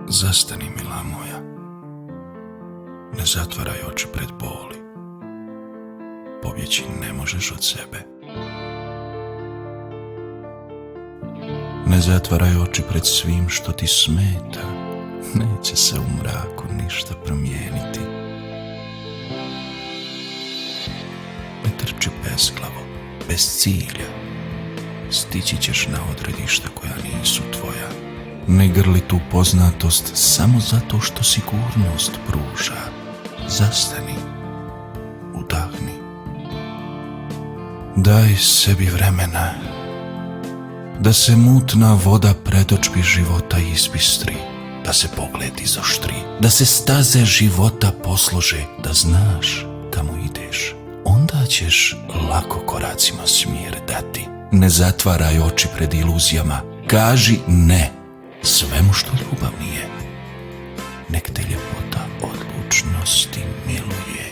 Zastani, mila moja. Ne zatvaraj oči pred boli. Pobjeći ne možeš od sebe. Ne zatvaraj oči pred svim što ti smeta. Neće se u mraku ništa promijeniti. Ne trči bezglavo, bez cilja. Stići ćeš na odredišta koja nisu tvoja. Ne grli tu poznatost samo zato što sigurnost pruža. Zastani, udahni. Daj sebi vremena da se mutna voda predočbi života izbistri, da se pogled izoštri, da se staze života poslože, da znaš kamo ideš. Onda ćeš lako koracima smjer dati. Ne zatvaraj oči pred iluzijama. Kaži ne svemu što ljubav nije. Nek te ljepota odlučnosti miluje.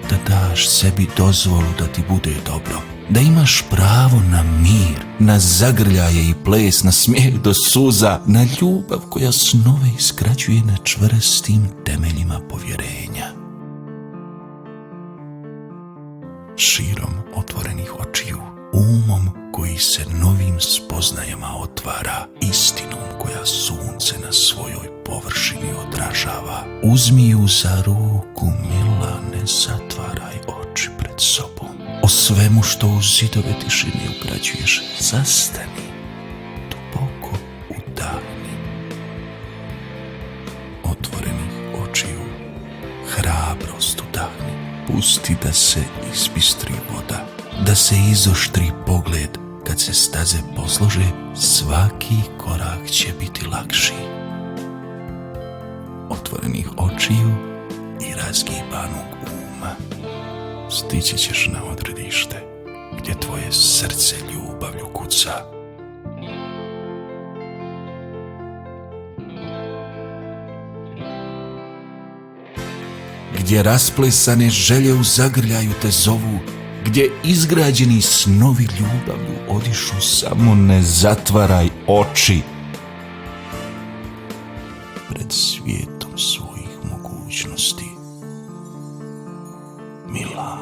Da daš sebi dozvolu da ti bude dobro. Da imaš pravo na mir, na zagrljaje i ples, na smijeh do suza, na ljubav koja snove izgrađuje na čvrstim temeljima povjerenja. Širom otvorenih očiju, umom koji se novim spoznajama otvara, istinom koja sunce na svojoj površini odražava. Uzmi ju za ruku, mila, ne zatvaraj oči pred sobom. O svemu što u zidove tišine ugrađuješ, zastani, duboko udahni. Otvorenih očiju, hrabrost udahni. Pusti da se ispistri voda, da se izoštri pogled. Kad se staze poslože, svaki korak će biti lakši. Otvorenih očiju i razgibanog uma, stići ćeš na odredište gdje tvoje srce ljubavlju kuca. Gdje rasplesane želje u zagrljaju te zovu, gdje izgrađeni snovi ljubavlju odišu, samo ne zatvaraj oči pred svijetom svojih mogućnosti, mila.